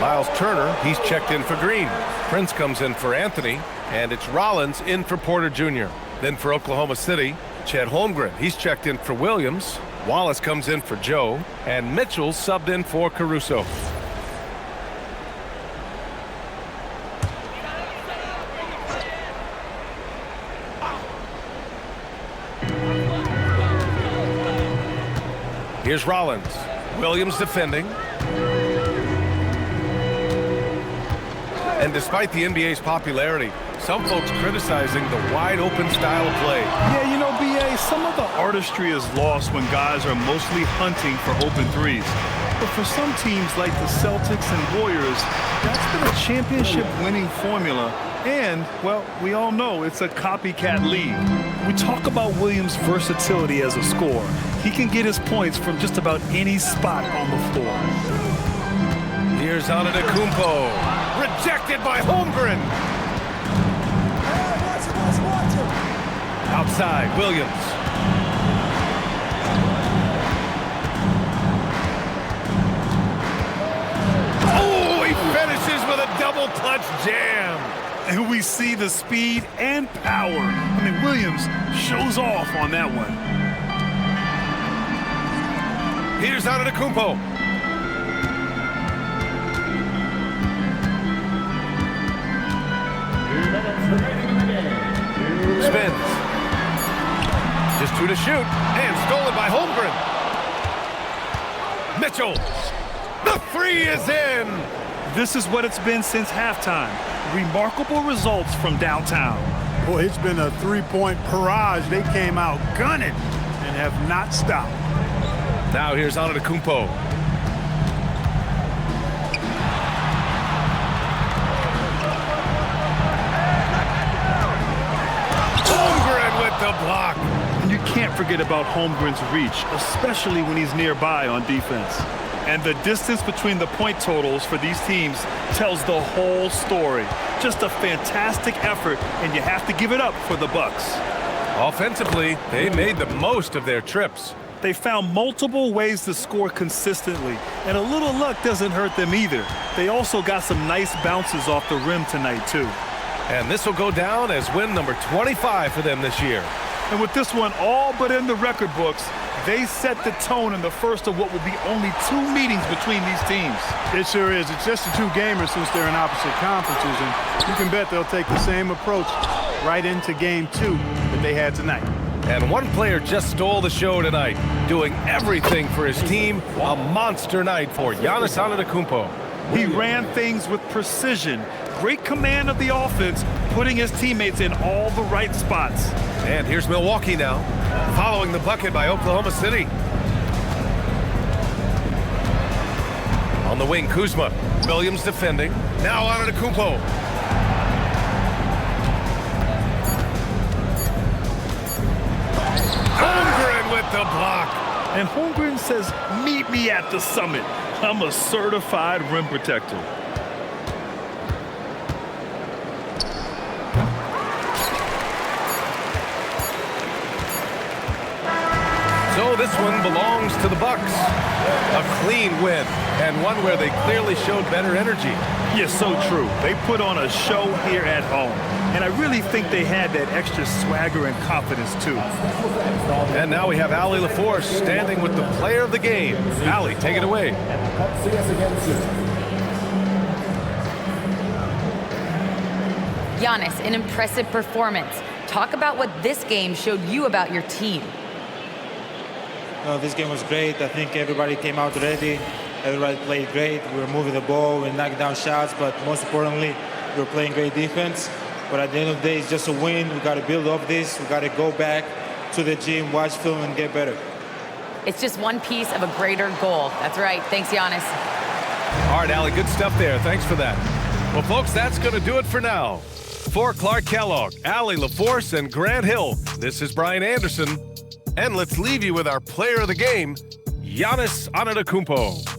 Miles Turner, he's checked in for Green. Prince comes in for Anthony, and it's Rollins in for Porter Jr. Then for Oklahoma City, Chet Holmgren, he's checked in for Williams. Wallace comes in for Joe, and Mitchell subbed in for Caruso. Here's Rollins. Williams defending. And despite the NBA's popularity, some folks criticizing the wide-open style of play. Yeah, you know, B.A., some of the artistry is lost when guys are mostly hunting for open threes. But for some teams like the Celtics and Warriors, that's been a championship-winning formula. And, well, we all know it's a copycat league. We talk about Williams' versatility as a scorer. He can get his points from just about any spot on the floor. Here's Antetokounmpo. Rejected by Holmgren. Outside, Williams. Oh, he finishes with a double clutch jam. And we see the speed and power. I mean, Williams shows off on that one. Here's Antetokounmpo. Spins. Just 2 to shoot. And stolen by Holmgren. Mitchell. The 3 is in. This is what it's been since halftime. Remarkable results from downtown. Boy, it's been a three-point barrage. They came out gunning and have not stopped. Now here's Antetokounmpo. Holmgren with the block. And you can't forget about Holmgren's reach, especially when he's nearby on defense. And the distance between the point totals for these teams tells the whole story. Just a fantastic effort, and you have to give it up for the Bucks. Offensively, they made the most of their trips. They found multiple ways to score consistently, and a little luck doesn't hurt them either. They also got some nice bounces off the rim tonight, too. And this will go down as win number 25 for them this year. And with this one all but in the record books, they set the tone in the first of what will be only 2 meetings between these teams. It sure is. It's just a 2-gamer since they're in opposite conferences, and you can bet they'll take the same approach right into game 2 that they had tonight. And one player just stole the show tonight, doing everything for his team. A monster night for Giannis Antetokounmpo. He ran things with precision, great command of the offense, putting his teammates in all the right spots. And here's Milwaukee now, following the bucket by Oklahoma City. On the wing, Kuzma. Williams defending. Now Antetokounmpo. Holmgren with the block. And Holmgren says, meet me at the summit. I'm a certified rim protector. So this one belongs to the Bucks. A clean win, and one where they clearly showed better energy. Yes, so true. They put on a show here at home. And I really think they had that extra swagger and confidence, too. And now we have Allie LaForce standing with the player of the game. Allie, take it away. Giannis, an impressive performance. Talk about what this game showed you about your team. This game was great. I think everybody came out ready. Everybody played great. We were moving the ball, we were knocking down shots, but most importantly, we were playing great defense. But at the end of the day, it's just a win. We got to build off this. We got to go back to the gym, watch film, and get better. It's just one piece of a greater goal. That's right. Thanks, Giannis. All right, Allie, good stuff there. Thanks for that. Well, folks, that's going to do it for now. For Clark Kellogg, Allie LaForce, and Grant Hill, this is Brian Anderson. And let's leave you with our player of the game, Giannis Antetokounmpo.